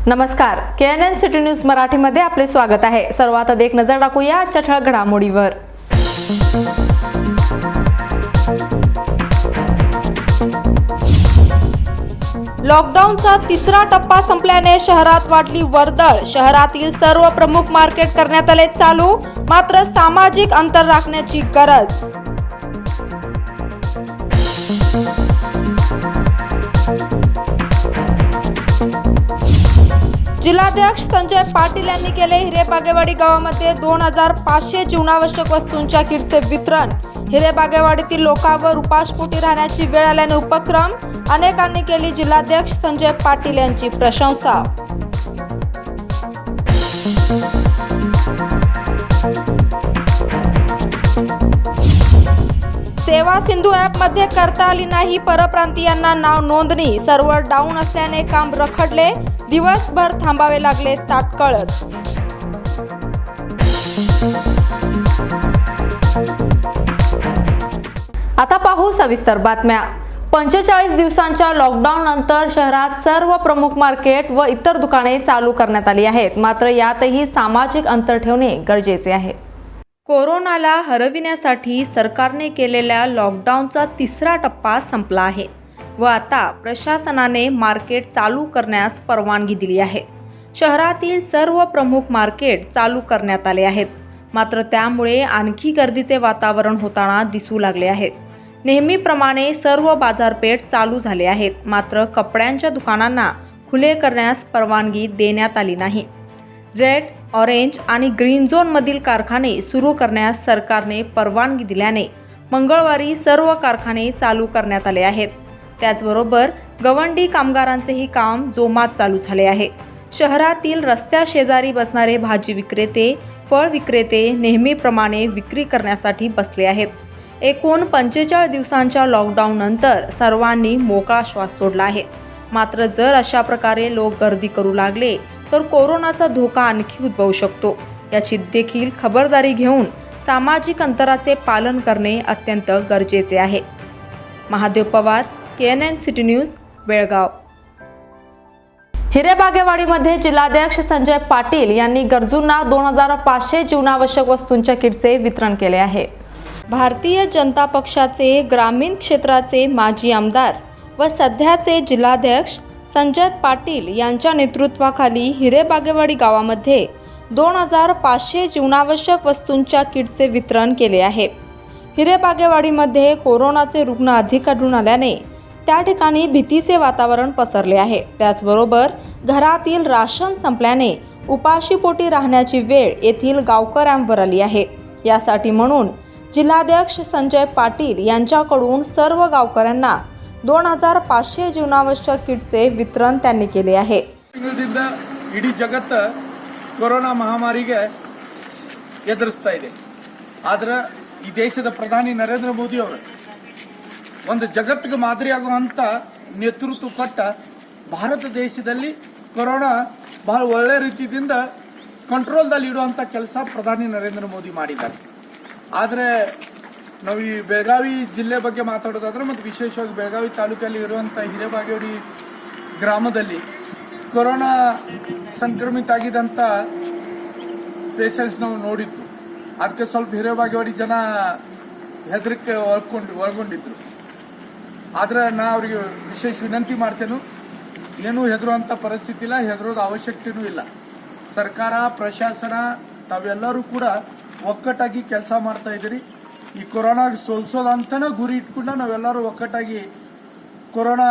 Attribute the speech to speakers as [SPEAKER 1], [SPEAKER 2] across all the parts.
[SPEAKER 1] नमस्कार, KNN city news मराठीमध्ये आपले स्वागत आहे। सर्वात आधी एक नजर टाकूया आजच्या ठळक घडामोडीवर। लॉकडाऊनचा तिसरा टप्पा संपल्याने शहरात वाढली वर्दळ। शहरातील सर्व प्रमुख मार्केट करण्यात आले चालू, मात्र सामाजिक अंतर राखण्याची गरज। जिल्हाध्यक्ष संजय पाटील यांनी केले हिरेबागेवाडी गावामध्ये 2500 जीवनावश्यक वस्तूंच्या किटचे वितरण। हिरेबागेवाडीतील लोकांवर उपासपोटी राहण्याची वेळ आल्याने उपक्रम। अनेकांनी केली जिल्हाध्यक्ष संजय पाटील यांची प्रशंसा। सेवा सिंधू ॲप मध्ये करता आली नाही, परप्रांतीयांना नाव नोंदणी। सर्व्हर डाऊन असल्याने काम रखडले, दिवसभर थांबावे लागले ताटकळत। आता पाहू सविस्तर बातम्या। 45 दिवसांच्या लॉकडाऊन नंतर शहरात सर्व प्रमुख मार्केट व इतर दुकाने चालू करण्यात आली आहेत, मात्र यातही सामाजिक अंतर ठेवणे गरजेचे आहे। कोरोनाला हरविण्यासाठी सरकारने केलेल्या लॉकडाऊनचा तिसरा टप्पा संपला आहे व आता प्रशासनाने मार्केट चालू करण्यास परवानगी दिली आहे। शहरातील सर्व प्रमुख मार्केट चालू करण्यात आले आहेत, मात्र त्यामुळे आणखी गर्दीचे वातावरण होताना दिसू लागले आहे। नेहमीप्रमाणे सर्व बाजारपेठ चालू झाले आहेत, मात्र कपड्यांच्या दुकानांना खुले करण्यास परवानगी देण्यात आली नाही। रेड, ऑरेंज आणि ग्रीन झोन मधील कारखाने सुरू करण्यास सरकारने परवानगी दिल्याने मंगळवारी सर्व कारखाने चालू करण्यात आले आहेत। त्याचबरोबर गवंडी कामगारांचेही काम जोमात चालू झाले आहे। शहरातील रस्त्या शेजारी बसणारे भाजी विक्रेते, फळ विक्रेते नेहमीप्रमाणे विक्री करण्यासाठी बसले आहेत। एकूण 45 दिवसांच्या लॉकडाऊन नंतर सर्वांनी मोकळा श्वास सोडला आहे, मात्र जर अशा प्रकारे लोक गर्दी करू लागले तर कोरोनाचा धोका आणखी उद्भवू शकतो। याची देखील खबरदारी घेऊन सामाजिक अंतराचे पालन करणे अत्यंत गरजेचे आहे। Mahadev Pawar, KNN city news, Belgaum. हिरेबागेवाडीमध्ये जिल्हाध्यक्ष संजय पाटील यांनी गरजूंना 2500 जीवनावश्यक वस्तूंच्या किटचे वितरण केले आहे। भारतीय जनता पक्षाचे ग्रामीण क्षेत्राचे माजी आमदार व सध्याचे जिल्हाध्यक्ष संजय पाटील यांच्या नेतृत्वाखाली हिरेबागेवाडी गावामध्ये 2500 जीवनावश्यक वस्तूंच्या किटचे वितरण केले आहे। हिरेबागेवाडीमध्ये कोरोनाचे रुग्ण अधिक आढळून आल्याने त्या ठिकाणी भीतीचे वातावरण पसरले आहे। त्याचबरोबर घरातील राशन संपल्याने उपाशीपोटी राहण्याची वेळ येथील गावकऱ्यांवर आली आहे। यासाठी म्हणून जिल्हाध्यक्ष संजय पाटील यांच्याकडून सर्व गावकऱ्यांना 2500 जीवनावश्यक किटचे वितरण त्यांनी केले आहे।
[SPEAKER 2] ಇಡೀ ಜಗತ್ತು ಕೊರೋನಾ ಮಹಾಮಾರಿಗೆ ಎದುರಿಸ್ತಾ ಇದೆ। ಆದ್ರೆ ಈ ದೇಶದ ಪ್ರಧಾನಿ ನರೇಂದ್ರ ಮೋದಿ ಅವರು ಒಂದು ಜಗತ್ತಿಗೆ ಮಾದರಿಯಾಗುವಂತ ನೇತೃತ್ವ ಕೊಟ್ಟ ಭಾರತ ದೇಶದಲ್ಲಿ ಕೊರೋನಾ ಬಹಳ ಒಳ್ಳೆ ರೀತಿಯಿಂದ ಕಂಟ್ರೋಲ್ದಲ್ಲಿ ಇಡುವಂತ ಕೆಲಸ ಪ್ರಧಾನಿ ನರೇಂದ್ರ ಮೋದಿ ಮಾಡಿದ್ದಾರೆ। ಆದ್ರೆ ನಾವು ಈ ಬೆಳಗಾವಿ ಜಿಲ್ಲೆ ಬಗ್ಗೆ ಮಾತಾಡೋದಾದ್ರೆ ಮತ್ತು ವಿಶೇಷವಾಗಿ ಬೆಳಗಾವಿ ತಾಲೂಕಲ್ಲಿ ಇರುವಂತ ಹಿರೇಬಾಗೇವಾಡಿ ಗ್ರಾಮದಲ್ಲಿ ಕೊರೋನಾ ಸಂಕ್ರಮಿತ ಆಗಿದಂತ ಪೇಷಂಟ್ಸ್ ನಾವು ನೋಡಿದ್ದು, ಅದಕ್ಕೆ ಸ್ವಲ್ಪ ಹಿರೇಬಾಗೇವಾಡಿ ಜನ ಹೆದರಿಕೆ ಒಳಗೊಂಡಿದ್ರು। ಆದ್ರೆ ನಾ ಅವರಿಗೆ ವಿಶೇಷ ವಿನಂತಿ ಮಾಡ್ತೇನೆ, ಏನೂ ಹೆದರುವಂತ ಪರಿಸ್ಥಿತಿ ಇಲ್ಲ, ಹೆದರೋದು ಅವಶ್ಯಕತೆನೂ ಇಲ್ಲ। ಸರ್ಕಾರ, ಪ್ರಶಾಸನ ತಾವೆಲ್ಲರೂ ಕೂಡ ಒಕ್ಕಟ್ಟಾಗಿ ಕೆಲಸ ಮಾಡ್ತಾ ಇದ್ದೀರಿ। ಈ ಕೊರೋನಾ ಸೋಲ್ಸೋದಂತನೇ ಗುರಿ ಇಟ್ಕೊಂಡು ನಾವೆಲ್ಲರೂ ಒಕ್ಕಟ್ಟಾಗಿ ಕೊರೋನಾ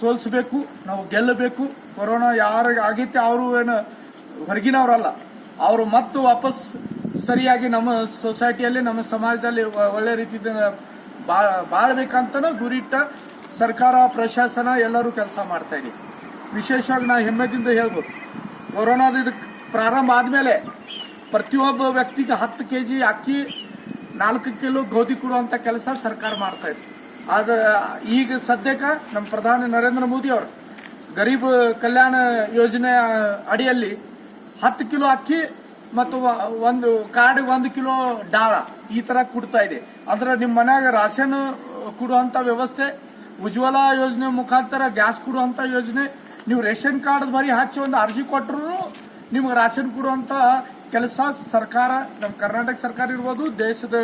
[SPEAKER 2] ಸೋಲ್ಸಬೇಕು, ನಾವು ಗೆಲ್ಲಬೇಕು। ಕೊರೋನಾ ಯಾರಿಗೆ ಆಗೈತೆ ಅವರು ಏನು ಹೊರಗಿನವರಲ್ಲ, ಅವರು ಮತ್ತೆ ವಾಪಸ್ ಸರಿಯಾಗಿ ನಮ್ಮ ಸೊಸೈಟಿಯಲ್ಲಿ, ನಮ್ಮ ಸಮಾಜದಲ್ಲಿ ಒಳ್ಳೆ ರೀತಿಯಿಂದ ಬಾಳ್ಬೇಕಂತನೂ ಗುರಿ ಇಟ್ಟ ಸರ್ಕಾರ, ಪ್ರಶಾಸನ ಎಲ್ಲರೂ ಕೆಲಸ ಮಾಡ್ತಾ ಇದೆ। ವಿಶೇಷವಾಗಿ ನಾ ಹೆಮ್ಮೆದಿಂದ ಹೇಳ್ಬೋದು, ಕೊರೋನಾದ ಪ್ರಾರಂಭ ಆದ್ಮೇಲೆ ಪ್ರತಿಯೊಬ್ಬ ವ್ಯಕ್ತಿಗೆ 10 kg ಅಕ್ಕಿ, 4 ಕಿಲೋ ಗೋಧಿ ಕೊಡುವಂತ ಕೆಲಸ ಸರ್ಕಾರ ಮಾಡ್ತಾ ಇತ್ತು। ಆದ್ರೆ ಈಗ ಸದ್ಯಕ್ಕೆ ನಮ್ಮ ಪ್ರಧಾನಿ ನರೇಂದ್ರ ಮೋದಿ ಅವರು ಗರೀಬ್ ಕಲ್ಯಾಣ ಯೋಜನೆ ಅಡಿಯಲ್ಲಿ 10 ಕಿಲೋ ಅಕ್ಕಿ ಮತ್ತು ಒಂದು ಕಾರ್ಡ್ 1 ಕಿಲೋ ಡಾಳ ಈ ತರ ಕೊಡ್ತಾ ಇದೆ। ಅಂದ್ರೆ ನಿಮ್ಮ ಮನ್ಯಾಗ ರಾಷನ್ ಕೊಡುವಂತ ವ್ಯವಸ್ಥೆ, ಉಜ್ವಲ ಯೋಜನೆ ಮುಖಾಂತರ ಗ್ಯಾಸ್ ಕೊಡುವಂತ ಯೋಜನೆ, ನೀವು ರೇಷನ್ ಕಾರ್ಡ್ ಬರೀ ಹಚ್ಚಿ ಒಂದು ಅರ್ಜಿ ಕೊಟ್ಟರು ನಿಮ್ಗೆ ರಾಷನ್ ಕೊಡುವಂತ ಕೆಲಸ ಸರ್ಕಾರ, ನಮ್ಮ ಕರ್ನಾಟಕ ಸರ್ಕಾರ ಇರ್ಬೋದು, ದೇಶದ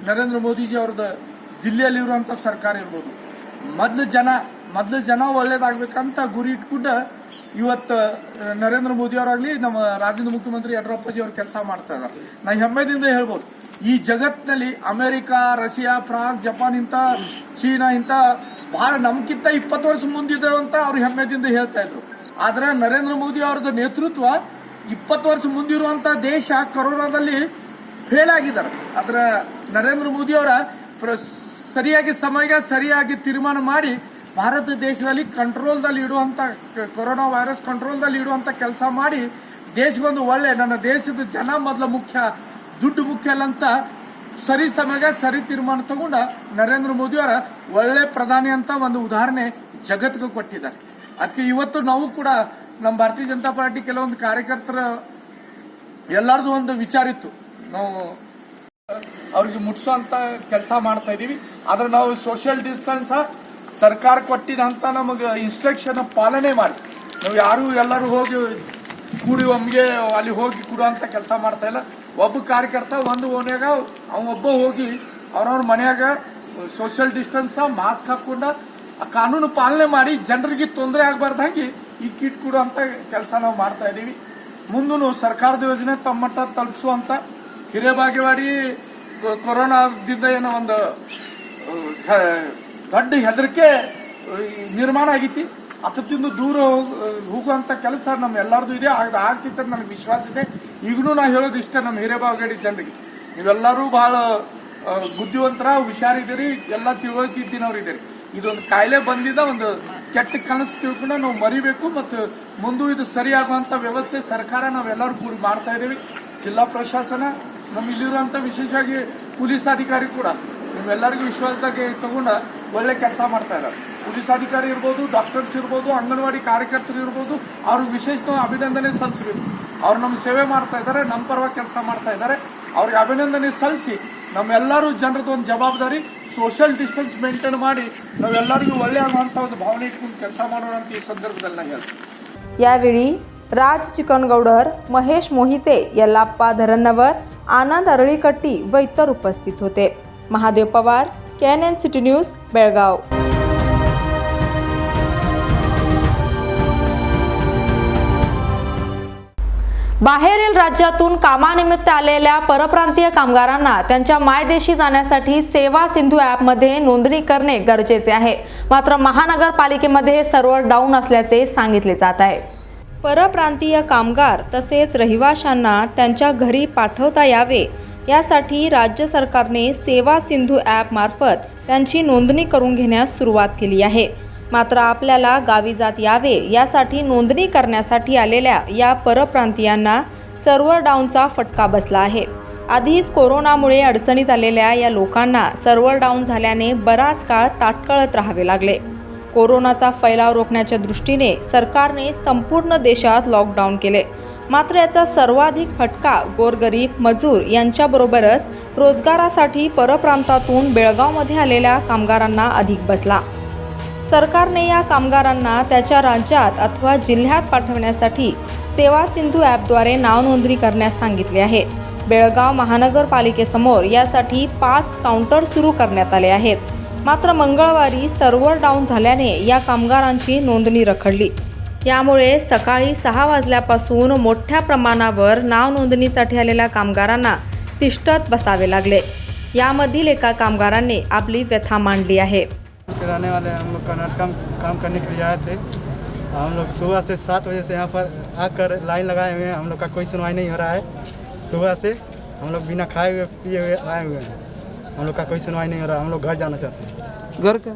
[SPEAKER 2] ನರೇಂದ್ರ ಮೋದಿಜಿ ಅವ್ರದ್ದು ದಿಲ್ಲಿಯಲ್ಲಿರುವಂತ ಸರ್ಕಾರ ಇರ್ಬೋದು, ಮೊದಲು ಜನ ಒಳ್ಳೇದಾಗ್ಬೇಕಂತ ಗುರಿ ಇಟ್ಕೊಂಡು ಇವತ್ತು ನರೇಂದ್ರ ಮೋದಿ ಅವರಾಗ್ಲಿ ನಮ್ಮ ರಾಜ್ಯದ ಮುಖ್ಯಮಂತ್ರಿ ಯಡಿಯೂರಪ್ಪಜಿ ಅವ್ರು ಕೆಲಸ ಮಾಡ್ತಾ ಇದ್ದಾರೆ. ನಾ ಹೆಮ್ಮೆದಿಂದ ಹೇಳ್ಬೋದು, ಈ ಜಗತ್ತಿನಲ್ಲಿ ಅಮೆರಿಕ, ರಷ್ಯಾ, ಫ್ರಾನ್ಸ್, ಜಪಾನ್ ಇಂತ ಚೀನಾ ಇಂತ ಬಹಳ ನಮ್ಗಿಂತ 20 ವರ್ಷ ಮುಂದಿದೆ ಅಂತ ಅವ್ರು ಹೆಮ್ಮೆದಿಂದ ಹೇಳ್ತಾ ಇದ್ರು. ಆದ್ರೆ ನರೇಂದ್ರ ಮೋದಿ ಅವರದ್ದು ನೇತೃತ್ವ 20 ವರ್ಷ ಮುಂದಿರುವಂತ ದೇಶ ಕೊರೋನಾದಲ್ಲಿ ಫೇಲ್ ಆಗಿದ್ದಾರೆ. ಆದ್ರೆ ನರೇಂದ್ರ ಮೋದಿ ಅವರ ಸರಿಯಾಗಿ ಸರಿಯಾಗಿ ತೀರ್ಮಾನ ಮಾಡಿ ಭಾರತ ದೇಶದಲ್ಲಿ ಕಂಟ್ರೋಲ್ದಲ್ಲಿ ಇಡುವಂತ, ಕೊರೋನಾ ವೈರಸ್ ಕಂಟ್ರೋಲ್ದಲ್ಲಿ ಇಡುವಂತ ಕೆಲಸ ಮಾಡಿ ದೇಶಗೊಂದು ಒಳ್ಳೆ, ನನ್ನ ದೇಶದ ಜನ ಮೊದಲ ಮುಖ್ಯ, ದುಡ್ಡು ಮುಖ್ಯ ಅಲ್ಲ ಅಂತ ಸರಿ ತೀರ್ಮಾನ ತಗೊಂಡ ನರೇಂದ್ರ ಮೋದಿ ಅವರ ಒಳ್ಳೆ ಪ್ರಧಾನಿ ಅಂತ ಒಂದು ಉದಾಹರಣೆ ಜಗತ್ತಿಗೆ ಕೊಟ್ಟಿದ್ದಾರೆ. ಅದಕ್ಕೆ ಇವತ್ತು ನಾವು ಕೂಡ ನಮ್ಮ ಭಾರತೀಯ ಜನತಾ ಪಾರ್ಟಿ ಕೆಲವೊಂದು ಕಾರ್ಯಕರ್ತರ ಎಲ್ಲರದು ಒಂದು ವಿಚಾರ ಇತ್ತು, ನಾವು ಅವ್ರಿಗೆ ಮುಟ್ಸುವಂತ ಕೆಲಸ ಮಾಡ್ತಾ ಇದೀವಿ. ಆದ್ರೆ ನಾವು ಸೋಷಿಯಲ್ ಡಿಸ್ಟೆನ್ಸ್ ಸರ್ಕಾರ ಕೊಟ್ಟಿದಂತ ನಮಗೆ ಇನ್ಸ್ಟ್ರಕ್ಷನ್ ಪಾಲನೆ ಮಾಡಿ ನಾವು ಯಾರು ಎಲ್ಲರೂ ಹೋಗಿ ಕೂಡಿ ಒಮ್ಮೆಗೆ ಅಲ್ಲಿ ಹೋಗಿ ಕೂಡುವಂತ ಕೆಲಸ ಮಾಡ್ತಾ ಇಲ್ಲ. ಒಬ್ಬ ಕಾರ್ಯಕರ್ತ ಒಂದು ಓನ್ಯಾಗ ಒಬ್ಬ ಹೋಗಿ ಅವ್ರವ್ರ ಮನ್ಯಾಗ ಸೋಷಿಯಲ್ ಡಿಸ್ಟೆನ್ಸ್ ಮಾಸ್ಕ್ ಹಾಕೊಂಡ ಕಾನೂನು ಪಾಲನೆ ಮಾಡಿ ಜನರಿಗೆ ತೊಂದರೆ ಆಗಬಾರ್ದಂಗೆ ಈ ಕಿಟ್ ಕೊಡುವಂತ ಕೆಲಸ ನಾವು ಮಾಡ್ತಾ ಇದೀವಿ. ಮುಂದೂ ಸರ್ಕಾರದ ಯೋಜನೆ ತಮ್ಮ ಮಟ್ಟ ತಲುಪಿಸುವಂತ ಹಿರೇಬಾಗೇವಾಡಿ ಕೊರೋನಾದಿಂದ ಏನೋ ಒಂದು ದೊಡ್ಡ ಹೆದರಿಕೆ ನಿರ್ಮಾಣ ಆಗೈತಿ, ಅದರಿಂದ ದೂರ ಹೋಗುವಂತ ಕೆಲಸ ನಮ್ಮ ಎಲ್ಲರದು ಇದೆ, ಆಗ್ತಿತ್ತು ನನಗೆ ವಿಶ್ವಾಸ ಇದೆ. ಈಗಲೂ ನಾ ಹೇಳೋದು ಇಷ್ಟ ನಮ್ಮ ಹಿರೇಬಾಗೇವಾಡಿ ಜನರಿಗೆ, ನೀವೆಲ್ಲರೂ ಬಹಳ ಬುದ್ಧಿವಂತರ, ಹುಷಾರಿದ್ದೀರಿ, ಎಲ್ಲ ತಿಳುವಳಿಕೆ ಇದ್ದೀನವ್ರು ಇದ್ದೀರಿ. ಇದೊಂದು ಕಾಯಿಲೆ ಬಂದಿದ್ದ ಒಂದು ಕೆಟ್ಟ ಕನಸು ತಿಳ್ಕೊಂಡು ನಾವು ಮರಿಬೇಕು ಮತ್ತು ಮುಂದೂ ಇದು ಸರಿಯಾಗುವಂತ ವ್ಯವಸ್ಥೆ ಸರ್ಕಾರ ನಾವೆಲ್ಲರೂ ಕೂಡಿ ಮಾಡ್ತಾ ಇದ್ದೀವಿ. ಜಿಲ್ಲಾ ಪ್ರಶಾಸನ, ನಮ್ಮ ಇಲ್ಲಿರುವಂತ ವಿಶೇಷವಾಗಿ ಪೊಲೀಸ್ ಅಧಿಕಾರಿ ಕೂಡ ನಿಮ್ಮೆಲ್ಲರಿಗೂ ವಿಶ್ವಾಸದಾಗೆ ತಗೊಂಡ ಒಳ್ಳೆ ಕೆಲಸ ಮಾಡ್ತಾ ಇದ್ದಾರೆ. ಪೊಲೀಸ್ ಅಧಿಕಾರಿ ಇರ್ಬೋದು, ಡಾಕ್ಟರ್ಸ್ ಇರ್ಬೋದು, ಅಂಗನವಾಡಿ ಕಾರ್ಯಕರ್ತರು ಇರ್ಬೋದು, ಅವ್ರಿಗೆ ವಿಶೇಷ ಅಭಿನಂದನೆ ಸಲ್ಲಿಸಬೇಕು. ಅವ್ರು ನಮ್ಮ ಸೇವೆ ಮಾಡ್ತಾ ಇದ್ದಾರೆ, ನಮ್ಮ ಪರವಾಗಿ ಕೆಲಸ ಮಾಡ್ತಾ ಇದ್ದಾರೆ. ಅವ್ರಿಗೆ ಅಭಿನಂದನೆ ಸಲ್ಲಿಸಿ ನಮ್ಮೆಲ್ಲರೂ ಜನರದ್ದು ಒಂದು ಜವಾಬ್ದಾರಿ, ಸೋಷಿಯಲ್ ಡಿಸ್ಟೆನ್ಸ್ ಮೇಂಟೈನ್ ಮಾಡಿ ನಾವೆಲ್ಲರಿಗೂ ಒಳ್ಳೆ ಆಗುವಂತ ಒಂದು ಭಾವನೆ ಇಟ್ಕೊಂಡು ಕೆಲಸ ಮಾಡೋಣ ಅಂತ ಈ ಸಂದರ್ಭದಲ್ಲಿ ನಾನು ಹೇಳ್ತೀನಿ.
[SPEAKER 1] यावेळी राज चिकनगौडर, महेश मोहिते, यल्लाप्पा धरन्नवर, आनंद अरळीकट्टी व इतर उपस्थित होते. Mahadev Pawar, KNN city news, Belgaum. बाहेरील राज्यातून कामानिमित्त आलेल्या परप्रांतीय कामगारांना त्यांच्या मायदेशी जाण्यासाठी सेवा सिंधू ॲपमध्ये नोंदणी करणे गरजेचे आहे. मात्र महानगरपालिकेमध्ये सर्व्हर डाऊन असल्याचे सांगितले जात आहे. परप्रांतीय कामगार तसेच रहिवाशांना त्यांच्या घरी पाठवता यावे यासाठी राज्य सरकारने सेवा सिंधू ॲपमार्फत त्यांची नोंदणी करून घेण्यास सुरुवात केली आहे. मात्र आपल्याला गावी जात यावे यासाठी नोंदणी करण्यासाठी आलेल्या या परप्रांतीयांना सर्व्हर डाऊनचा फटका बसला आहे. आधीच कोरोनामुळे अडचणीत आलेल्या या लोकांना सर्व्हर डाऊन झाल्याने बराच काळ ताटकळत राहावे लागले. कोरोनाचा फैलाव रोखण्याच्या दृष्टीने सरकारने संपूर्ण देशात लॉकडाऊन केले. मात्र याचा सर्वाधिक फटका गोरगरीब, मजूर यांच्याबरोबरच रोजगारासाठी परप्रांतातून बेळगावमध्ये आलेल्या कामगारांना अधिक बसला. सरकारने या कामगारांना त्याच्या राज्यात अथवा जिल्ह्यात पाठवण्यासाठी सेवा सिंधू ॲपद्वारे नाव नोंदणी करण्यास सांगितले आहे. बेळगाव महानगरपालिकेसमोर यासाठी 5 काउंटर सुरू करण्यात आले आहेत. मात्र मंगळवारी सर्व्हर डाऊन झाल्याने या कामगारांची नोंदणी रखडली. यामुळे सकाळी 6 वाजल्यापासून मोठ्या प्रमाणावर नाव नोंदणीसाठी आलेल्या कामगारांना तिष्ठत बसावे लागले. यामधील एका कामगारांनी आपली व्यथा मांडली आहे.
[SPEAKER 3] रहने वाले हम लोग कर्नाटक काम करने के लिए आए थे. हम लोग सुबह से 7 बजे से यहाँ पर आकर लाइन लगाए हुए हैं. हम लोग का कोई सुनवाई नहीं हो रहा है. सुबह से हम लोग बिना खाए हुए पिए हुए आए हुए हैं. हम लोग का कोई सुनवाई नहीं हो रहा. हम लोग घर जाना चाहते हैं.
[SPEAKER 4] घर का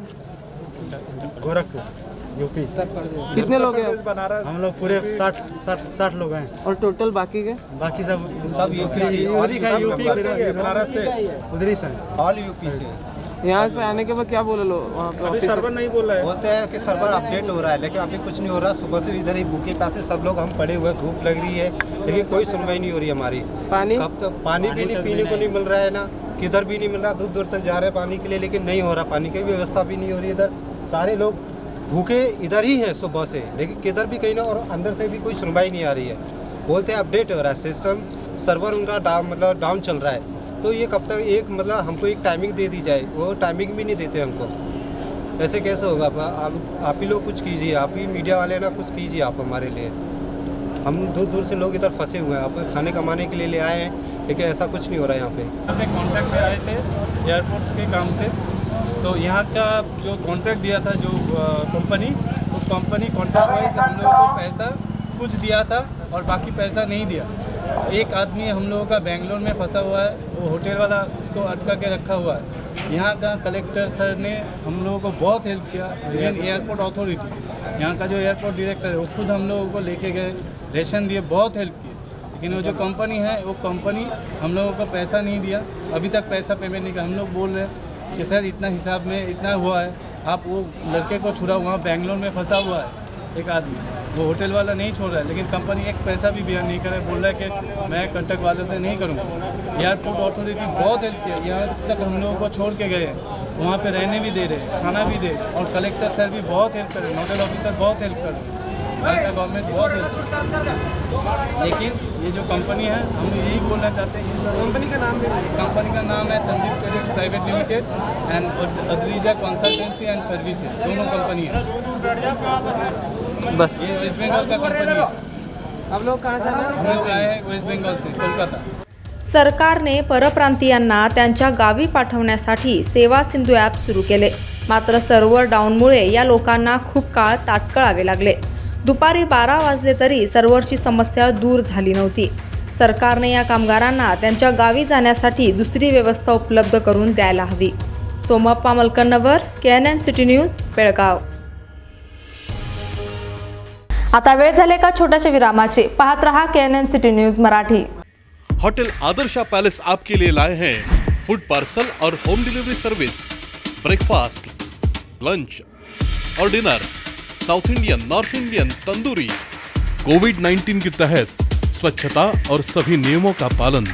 [SPEAKER 3] गोरखपुर, यूपी.
[SPEAKER 4] कितने लोग हैं?
[SPEAKER 3] हम लोग पूरे 60 लोग हैं.
[SPEAKER 4] और टोटल बाकी के?
[SPEAKER 3] बाकी सब यूपी बनारस से उधरी से
[SPEAKER 5] ऑल यूपी से.
[SPEAKER 4] यहाँ पे आने के बाद क्या बोले लो वहाँ पे?
[SPEAKER 5] अभी सर्वर नहीं बोल रहा है, बोलते हैं कि सर्वर अपडेट हो रहा है, लेकिन अभी कुछ नहीं हो रहा. सुबह से इधर ही भूखे प्यासे सब लोग हम पड़े हुए हैं, धूप लग रही है, लेकिन कोई सुनवाई नहीं हो रही हमारी.
[SPEAKER 4] पानी
[SPEAKER 5] कब तक पानी भी नहीं पीने को नहीं मिल रहा है ना, किधर भी नहीं मिल रहा. दूर दूर तक जा रहे हैं पानी के लिए, लेकिन नहीं हो रहा. पानी की व्यवस्था भी नहीं हो रही इधर. सारे लोग भूखे इधर ही हैं सुबह से, लेकिन किधर भी कहीं ना, और अंदर से भी कोई सुनवाई नहीं आ रही है। बोलते हैं अपडेट हो रहा है सिस्टम, सर्वर उनका डाउन चल रहा है। तो ये कब तक एक हमको एक टाइमिंग दे दी जाए, वो टाइमिंग भी नहीं देते हमको। ऐसे कैसे होगा? आप ही लोग कुछ कीजिए, आप ही मीडिया वाले ना कुछ कीजिए आप हमारे लिए। हम दूर दूर से लोग इधर फंसे हुए हैं, आप खाने कमाने के लिए ले आए हैं, लेकिन ऐसा कुछ नहीं हो रहा है यहाँ पे।
[SPEAKER 6] यहाँ पे कॉन्ट्रैक्ट पे आए थे एयरपोर्ट के काम से, तो यहाँ का जो कॉन्ट्रैक्ट दिया था जो कंपनी, उस कंपनी कॉन्ट्रैक्ट वाइज हम लोगों को पैसा कुछ दिया था और बाकी पैसा नहीं दिया। एक आदमी हम लोगों का बेंगलोर में फंसा हुआ है, वो होटल वाला उसको अटका के रखा हुआ है। यहाँ का कलेक्टर सर ने हम लोगों को बहुत हेल्प किया। लेकिन एयरपोर्ट अथॉरिटी, यहाँ का जो एयरपोर्ट डायरेक्टर है, वो खुद हम लोगों को लेके गए, रेशन दिए, बहुत हेल्प किए। लेकिन वो जो कंपनी है, वो कंपनी हम लोगों को पैसा नहीं दिया, अभी तक पैसा पेमेंट नहीं किया। हम लोग बोल रहे हैं कि सर इतना हिसाब में इतना हुआ है, आप वो लड़के को छुड़ा, वहाँ बेंगलोर में फंसा हुआ है एक आदमी, वो होटल वाला नहीं छोड़ रहा है, लेकिन कंपनी एक पैसा भी बयान नहीं कर रहा है। बोल रहा है कि मैं कॉन्ट्रैक्ट वालों से नहीं करूँगा। एयरपोर्ट अथॉरिटी बहुत हेल्प किया, यहाँ तक हम लोगों को छोड़ के गए, वहाँ पे रहने भी दे रहे, खाना भी दे रहे, और कलेक्टर सर भी बहुत हेल्प कर रहे हैं, नोडल ऑफिसर बहुत हेल्प कर रहे हैं, यहाँ का गवर्नमेंट बहुत हेल्प कर रहा है। लेकिन ये जो कंपनी है, हम यही बोलना चाहते हैं, कंपनी का नाम है Sandeep traders private limited end Adrija consultancy end services, दोनों कंपनी है।
[SPEAKER 4] बस
[SPEAKER 6] ये वेस्ट बंगाल का कंपनी है।
[SPEAKER 4] आप लोग कहाँ से आए हैं?
[SPEAKER 6] हम लोग आए हैं वेस्ट बंगाल से, कोलकाता।
[SPEAKER 1] सरकारने परप्रांतीयांना त्यांच्या गावी पाठवण्यासाठी सेवा सिंधू ॲप सुरू केले, मात्र सर्व्हर डाऊनमुळे या लोकांना खूप काळ ताटकळावे लागले। दुपारी 12 वाजले तरी सर्व्हरची समस्या दूर झाली नव्हती। सरकारने या कामगारांना त्यांच्या गावी जाण्यासाठी दुसरी व्यवस्था उपलब्ध करून द्यायला हवी। Somappa Malkannavar, KNN city news, Belgaum. आता वेळ झाले का छोट्याशा विरामाचे। पाहत रहा KNN city news Marathi.
[SPEAKER 7] Hotel Adarsha palace आपके लिए लाए हैं फूड पार्सल और home delivery service, breakfast, lunch और dinner, south Indian, north Indian, tandoori. कोविड-19 के तहत स्वच्छता और सभी नियमों का पालन।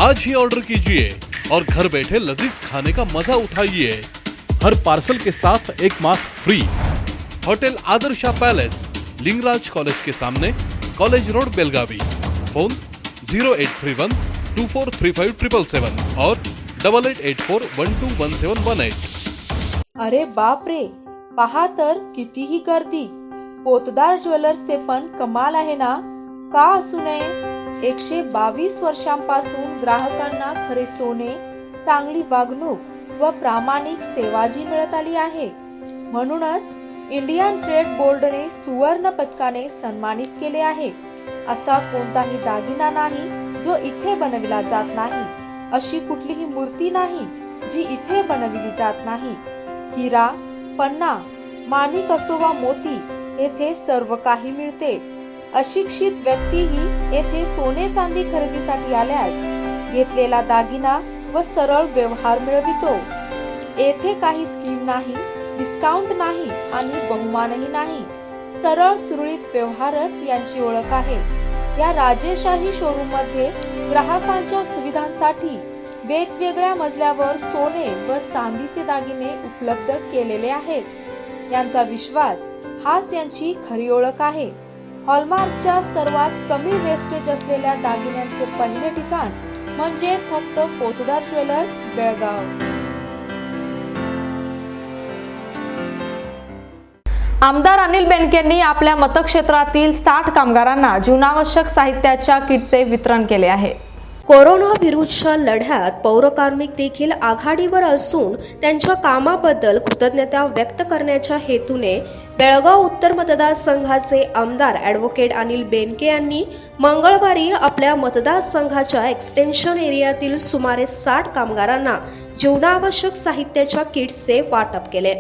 [SPEAKER 7] आज ही ऑर्डर कीजिए और घर बैठे लजीज खाने का मजा उठाइए। हर पार्सल के साथ एक mask free. Hotel Adarsha palace, Lingaraj college के सामने, कॉलेज रोड, बेलगावी। फोन 0831 2435 और 8884121718।
[SPEAKER 1] अरे बाप रे, पहा तर कितीही गर्दी। पोतदार ज्वेलर्सचे पण कमाल आहे ना, का असू नये। 122 वर्षांपासून ग्राहकांना खरे सोने, चांगली वागणूक व प्रामाणिक सेवा जी मिळत आली आहे। म्हणूनच इंडियन ट्रेड बोर्डने सुवर्ण पदकाने सन्मानित केले आहे। असा कोणताही दागिना नाही जो इथे बनविला जात नाही, अशी कुठलीही मूर्ती नाही जी इथे बनविली जात नाही। हिरा, पन्ना, माणिक असो वा मोती, येथे सर्व काही मिळते। अशिक्षित व्यक्तीही येथे सोने चांदी खरेदीसाठी आल्यास घेतलेला दागिना व सरळ व्यवहार मिळवितो। येथे काही स्कीम नाही, डिस्काउंट नाही आणि बहुमानही नाही। सरळ सुरळीत व्यवहारच यांची ओळख आहे। या राजेशाही शोरूम मध्ये ग्राहकांच्या सुविधांसाठी वेगवेगळ्या मजल्यावर सोने व चांदीचे दागिने उपलब्ध केलेले आहेत। यांचा विश्वास हाच यांची खरी ओळख आहे। हॉलमार्कच्या सर्वात कमी वेस्टेज असलेल्या दागिन्यांचे पहिले ठिकाण म्हणजे फक्त पोतदार ज्वेलर्स, बेळगाव। आमदार अनिल बेनके यांनी आपल्या मतक्षेत्रातील 60 कामगारांना जीवनावश्यक साहित्याच्या किटचे वितरण केले आहे।
[SPEAKER 8] कोरोना विरुद्धच्या लढ्यात पौरकार्मिक देखील आघाडीवर असून त्यांच्या कामाबद्दल कृतज्ञता व्यक्त करण्याच्या हेतूने बेळगाव उत्तर मतदारसंघाचे आमदार ॲडव्होकेट अनिल बेनके यांनी मंगळवारी आपल्या मतदारसंघाच्या एक्सटेन्शन एरियातील सुमारे 60 कामगारांना जीवनावश्यक साहित्याच्या किट्सचे वाटप केले।